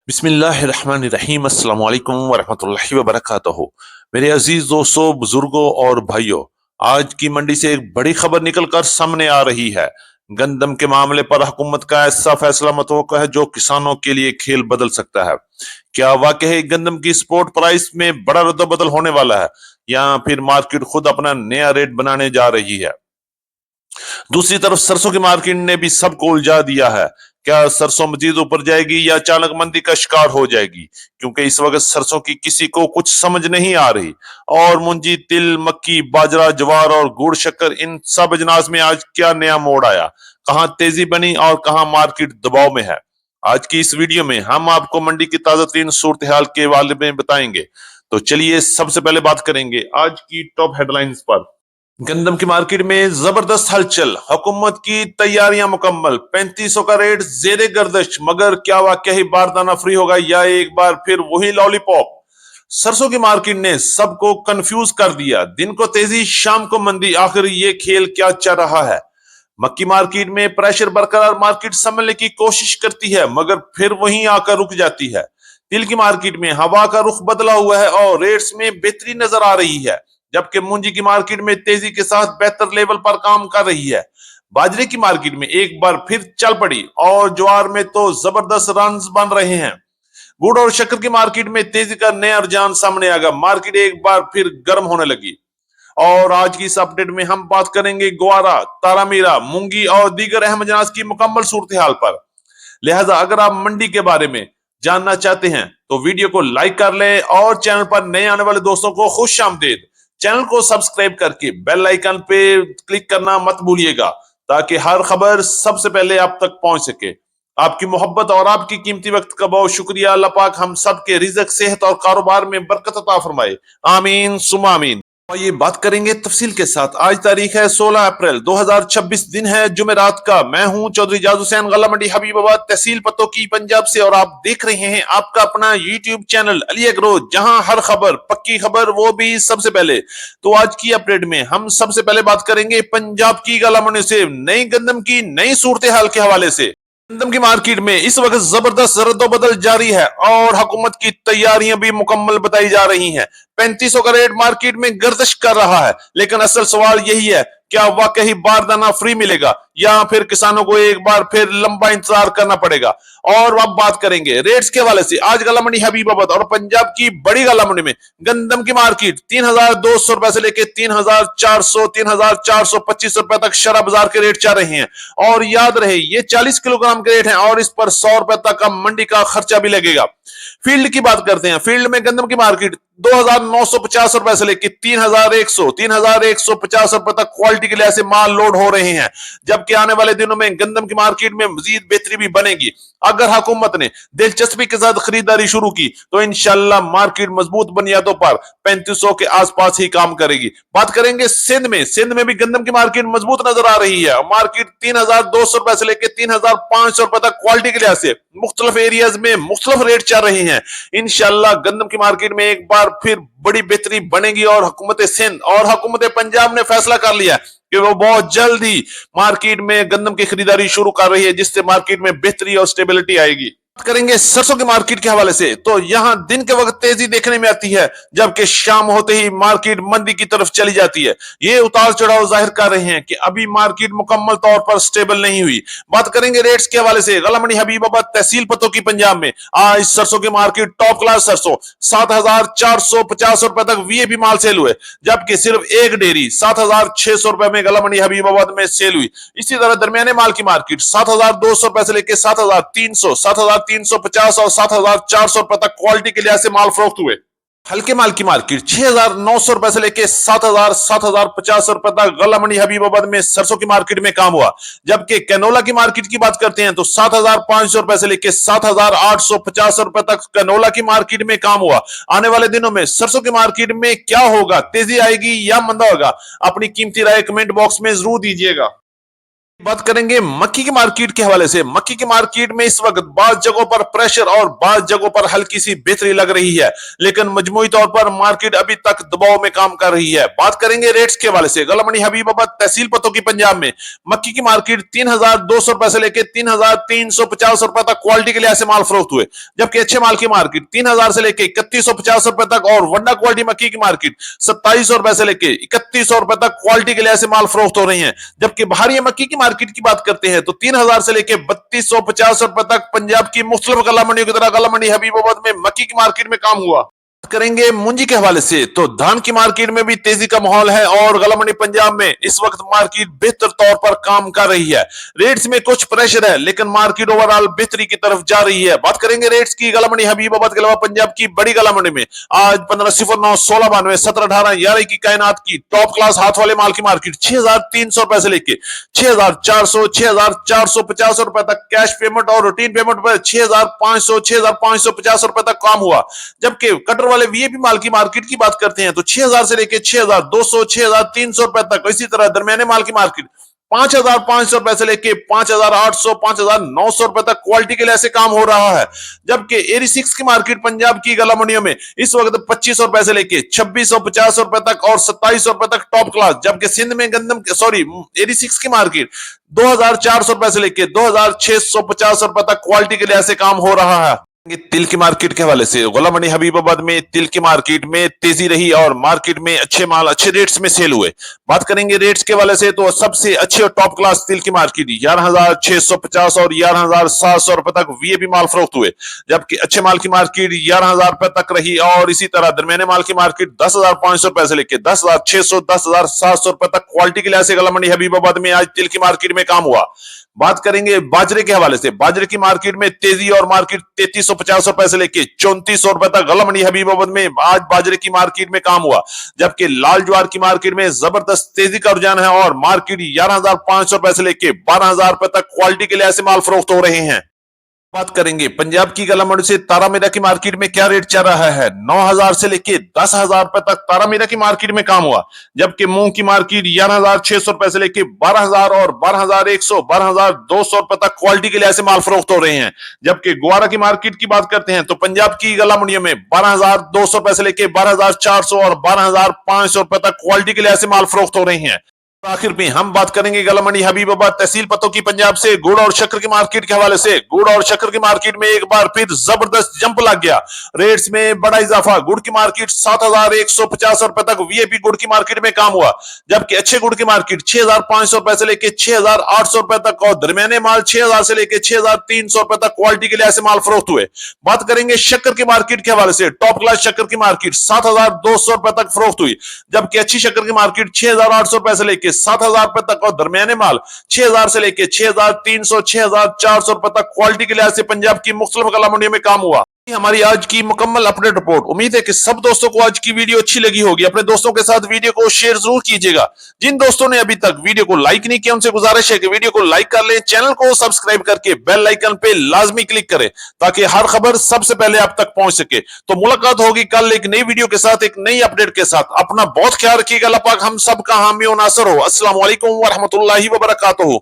बिस्मिल्लाहिर्रहमानिर्रहीम अस्सलाम वालेकुम वरहमतुल्लाहि वबरकातुहू। मेरे अजीज दोस्तों, बुजुर्गों और भाइयों, आज की मंडी से एक बड़ी खबर निकल कर सामने आ रही है। गंदम के मामले पर हुकूमत का ऐसा फैसला मुतवक्का है जो किसानों के लिए खेल बदल सकता है। क्या वाकई गंदम की स्पोर्ट प्राइस में बड़ा रद्द-बदल होने वाला है, या फिर मार्केट खुद अपना नया रेट बनाने जा रही है? दूसरी तरफ सरसों की मार्केट ने भी सबको उलझा दिया है। क्या सरसों मजीद ऊपर जाएगी या अचानक मंदी का शिकार हो जाएगी? क्योंकि इस वक्त सरसों की किसी को कुछ समझ नहीं आ रही। और मुंजी, तिल, मक्की, बाजरा, ज्वार और गुड़, शक्कर, इन सब अजनास में आज क्या नया मोड़ आया? कहां तेजी बनी और कहां मार्केट दबाव में है? आज की इस वीडियो में हम आपको मंडी की ताजा तरीन सूरत हाल के बारे में बताएंगे। तो चलिए सबसे पहले बात करेंगे आज की टॉप हेडलाइंस पर। गंदम की मार्केट में जबरदस्त हलचल, हुकूमत की तैयारियां मुकम्मल, 3500 का रेट जेरे गर्दिश। मगर क्या वाकई बारदाना फ्री होगा या एक बार फिर वही लॉलीपॉप? सरसों की मार्केट ने सबको कंफ्यूज कर दिया। दिन को तेजी, शाम को मंदी, आखिर ये खेल क्या चल रहा है? मक्की मार्केट में प्रेशर बरकरार, मार्केट संभलने की कोशिश करती है मगर फिर वहीं आकर रुक जाती है। तिल की मार्केट में हवा का रुख बदला हुआ है और रेट्स में बेहतरी नजर आ रही है, जबकि मूंजी की मार्केट में तेजी के साथ बेहतर लेवल पर काम कर रही है। बाजरे की मार्केट में एक बार फिर चल पड़ी और ज्वार में तो जबरदस्त रन बन रहे हैं। गुड़ और शक्कर की मार्केट में तेजी का नया रुझान सामने आ गया, मार्केट एक बार फिर गर्म होने लगी। और आज की इस अपडेट में हम बात करेंगे ग्वारा, तारामीरा, मूंगी और दीगर अहम अजनास की मुकम्मल सूरत हाल पर। लिहाजा अगर आप मंडी के बारे में जानना चाहते हैं तो वीडियो को लाइक कर लें और चैनल पर नए आने वाले दोस्तों को खुश आमदीद। चैनल को सब्सक्राइब करके बेल आइकन पे क्लिक करना मत भूलिएगा, ताकि हर खबर सबसे पहले आप तक पहुंच सके। आपकी मोहब्बत और आपकी कीमती वक्त का बहुत शुक्रिया। अल्लाह पाक हम सब के रिज़्क, सेहत और कारोबार में बरकत अता फरमाए। आमीन सुमा आमीन। और ये बात करेंगे तफसील के साथ। आज तारीख है 16 अप्रैल 2026, दिन है जुमेरात का। मैं हूं चौधरी जाज हुसैन, गला मंडी हबीबाबाद, तहसील पतोकी, पंजाब से, और आप देख रहे हैं आपका अपना यूट्यूब चैनल अली एग्रो, जहां हर खबर पक्की खबर, वो भी सबसे पहले। तो आज की अपडेट में हम सबसे पहले बात करेंगे पंजाब की गला मंडी से नई गंदम की नई सूरत हाल के हवाले से। गंदम की मार्केट में इस वक्त जबरदस्त रद्दोबदल जारी है और हुकूमत की तैयारियां भी मुकम्मल बताई जा रही हैं। 3500 का रेट मार्केट में गर्दिश कर रहा है, लेकिन असल सवाल यही है, क्या वाकई बारदाना फ्री मिलेगा या फिर किसानों को एक बार फिर लंबा इंतजार करना पड़ेगा? और अब बात करेंगे रेट्स के हवाले से। आज गला मंडी हबीबाबाद और पंजाब की बड़ी गला मंडी में गंदम की मार्केट 3200 रुपए से लेकर 3400, 3425 रुपए तक शरा बाजार के रेट चल रहे हैं। और याद रहे, ये 40 किलोग्राम के रेट हैं और इस पर 100 रुपए तक का मंडी का खर्चा भी लगेगा। फील्ड की बात करते हैं। फील्ड में गंदम की मार्केट 2950 रुपए से लेकर 3150 रुपए तक क्वालिटी के लिहाज से माल लोड हो रहे हैं, जबकि आने वाले दिनों में गंदम की मार्केट में मजीद बेहतरी भी बनेगी। अगर हुकूमत ने दिलचस्पी के साथ खरीदारी शुरू की तो इंशाल्लाह मार्केट मजबूत बुनियादों पर 3500 के आसपास ही काम करेगी। बात करेंगे सिंध में। सिंध में भी गंदम की मार्केट मजबूत नजर आ रही है। मार्केट 3200 रुपए से लेकर 3500 रुपए तक क्वालिटी के लिहाज से मुख्तलिफ एरियाज में मुख्तलिफ रेट चल रहे हैं। इंशाल्लाह गंदम की मार्केट में एक बार फिर बड़ी बेहतरी बनेगी और हुकूमत सिंध और हुकूमत पंजाब ने फैसला कर लिया कि वो बहुत जल्द ही मार्केट में गंदम की खरीदारी शुरू कर रही है, जिससे मार्केट में बेहतरी और स्टेबिलिटी आएगी। करेंगे सरसों की मार्केट के हवाले से, तो यहां दिन के वक्त तेजी देखने में आती है, जबकि शाम होते ही मार्केट मंदी की तरफ चली जाती है। ये उतार चढ़ाव जाहिर कर रहे हैं कि अभी मार्केट मुकम्मल तौर पर स्टेबल नहीं हुई। बात करेंगे रेट्स के हवाले से। गला मंडी हबीबाबाद, तहसील पतोकी, पंजाब में आज सरसों की मार्केट टॉप क्लास सरसों 7450 रुपए तक वीएपी माल सेल हुए, जबकि सिर्फ एक डेयरी 7600 रुपए में गला मंडी हबीबाबाद में सेल हुई। इसी तरह दरमियाने माल की मार्केट 7200 रुपए से लेकर 7300, 7350 और 7400 रुपए तक क्वालिटी के लिहाज से माल फरोख्त हुए। हल्के माल की मार्केट 6900 रुपए से लेकर 7050 रुपए तक गला मंडी हबीबाबाद में सरसों की मार्केट में काम हुआ, जबकि कैनोला की मार्केट की बात करते हैं तो 7500 रुपए से लेकर 7850 रुपए तक कैनोला की मार्केट में काम हुआ। आने वाले दिनों में सरसों की मार्केट में क्या होगा, तेजी आएगी या मंदा होगा? अपनी कीमती राय कमेंट बॉक्स में जरूर दीजिएगा। बात करेंगे मक्की की मार्केट के हवाले से। मक्की की मार्केट में इस वक्त बाज जगहों पर प्रेशर और बाज जगहों पर हल्की सी बेहतरी लग रही है, लेकिन मजमूई तौर पर मार्केट अभी तक दबाव में काम कर रही है। बात करेंगे रेट्स के हवाले से। गला मंडी हबीबाबाद तहसील पतो की पंजाब में मक्की की मार्केट 3,200 रुपए से लेकर 3,350 रुपए तक क्वालिटी के लिहाज से माल फरोख्त हुए, जबकि अच्छे माल की मार्केट 3,000 से लेकर 3,150 रुपए तक और वंडा क्वालिटी मक्की की मार्केट 2,700 रुपए से लेकर 3,100 रुपए तक क्वालिटी के लिहाज से माल फरोख्त हो रही है। जबकि भारी मक्की की मार्केट की बात करते हैं तो 3,000 से लेकर 3,250 रुपए तक पंजाब की मुख्तलिफ गला मंडियों की तरह गला मंडी हबीबाबाद में मक्की की मार्केट में काम हुआ। करेंगे मुंजी के हवाले से तो धान की मार्केट में भी तेजी का माहौल है और गला मंडी पंजाब में इस वक्त मार्केट बेहतर तौर पर काम कर रही है। रेट्स में कुछ प्रेशर है, लेकिन मार्केट ओवरऑल बेहतरी की तरफ जा रही है। बात करेंगे रेट्स की। गला मंडी हबीबाबाद के अलावा पंजाब की बड़ी गला मंडी में आज 1509 1692 1718 11 की कायनात की टॉप क्लास हाथ वाले माल की मार्केट 6,300 रुपए से लेके 6,400 6,450 रुपए तक कैश पेमेंट और रूटीन पेमेंट पर 6,500 6,550 रुपए तक काम हुआ। जबकि कटर वाले वीआईपी माल की मार्केट की बात करते हैं तो 6,000 से लेकर 6,200 6,300 रुपए तक। इसी तरह दरमियाने माल की मार्केट 5,500 रुपए से लेके 5,800 5,900 रुपए तक क्वालिटी के लिए काम हो रहा है। जबकि एरी 6 की मार्केट पंजाब की गला मंडियों में इस वक्त 2,500 रुपए से लेके 2,650 रुपए तक और 2,700 रुपए तक टॉप क्लास। जबकि सिंध में गंदम सॉरी एरी 6 की मार्केट 2,400 रुपए से लेके 2,650 रुपए तक क्वालिटी के लिए काम हो रहा है। तिल की मार्केट के हवाले से गला मंडी हबीबाबाद में तिल की मार्केट में तेजी रही और मार्केट में अच्छे माल अच्छे रेट्स में सेल हुए। बात करेंगे रेट्स के हवाले से तो सबसे अच्छे और टॉप क्लास तिल की मार्केट 11,650 और 11,700 रुपए तक वीआईपी माल फरोख्त हुए, जबकि अच्छे माल की मार्केट 11,000 रुपए तक रही और इसी तरह दरमियाने माल की मार्केट 10,500 रुपए से लेकर 10,600 10,700 रुपए तक क्वालिटी के लिहाज से गला मंडी हबीबाबाद में आज तिल की मार्केट में काम हुआ। बात करेंगे बाजरे के हवाले से। बाजरे की मार्केट में तेजी और मार्केट 3,350 रुपए से लेके 3,400 रुपए तक गला मंडी हबीबाबाद में आज बाजरे की मार्केट में काम हुआ, जबकि लाल ज्वार की मार्केट में जबरदस्त तेजी का रुझान है और मार्केट 11,500 रुपए से लेके 12,000 रुपए तक क्वालिटी के लिहाज से माल फरोख्त हो रहे हैं। बात करेंगे पंजाब की गला मंडी से तारा मीरा की मार्केट में क्या रेट चल रहा है। 9,000 से लेके 10,000 रुपए तक तारा मीरा की मार्केट में काम हुआ, जबकि मूंग की मार्केट 11,600 रुपए से लेके 12,000 और 12,100 12,200 रुपए तक क्वालिटी के लिहाज से माल फरोख्त हो रहे हैं। जबकि ग्वारा की मार्केट की बात करते हैं तो पंजाब की गला मंडियों में 12,200 रुपए से लेके 12,400 और 12,500 रुपए तक क्वालिटी के लिहाज से माल फरोख्त हो रहे हैं। आखिर में हम बात करेंगे गला मंडी हबीबाबाद तहसील पतो की पंजाब से गुड़ और शक्कर की मार्केट के हवाले से। गुड़ और शक्कर की मार्केट में एक बार फिर जबरदस्त जंप लग गया, रेट्स में बड़ा इजाफा। गुड़ की मार्केट 7,150 रुपए तक वीआईपी गुड़ की मार्केट में काम हुआ, जबकि अच्छे गुड़ की मार्केट 6,500 रुपए से लेकर 6,800 रुपए तक और दरमियाने माल 6,000 से लेकर 6,300 रुपए तक क्वालिटी के लिहाज से माल फरोख्त हुए। बात करेंगे शक्कर की मार्केट के हवाले से। टॉप क्लास शक्कर की मार्केट 7,200 रुपए तक फरोख्त हुई, जबकि अच्छी शक्कर की मार्केट 6,800 रुपए से लेकर 7,000 रुपए तक और दरमियाने माल 6,000 से लेकर 6,300 6,400 रुपए तक क्वालिटी के लिहाज से पंजाब की मुख्तलिफ गला मंडियों में काम हुआ। हमारी आज की मुकम्मल अपडेट रिपोर्ट। उम्मीद है कि सब दोस्तों को आज की वीडियो अच्छी लगी होगी। अपने दोस्तों के साथ वीडियो को शेयर जरूर कीजिएगा। जिन दोस्तों ने अभी तक वीडियो को लाइक नहीं किया उनसे गुजारिश है कि वीडियो को लाइक कर लें, चैनल को सब्सक्राइब करके बेल आइकन पे लाजमी क्लिक करें ताकि हर खबर सबसे पहले आप तक पहुंच सके। तो मुलाकात होगी कल एक नई वीडियो के साथ, एक नई अपडेट के साथ। अपना बहुत ख्याल रखिएगा। अल्लाह पाक हम सब का हामी और नासर हो। अस्सलाम वालेकुम व रहमतुल्लाहि व बरकातहू।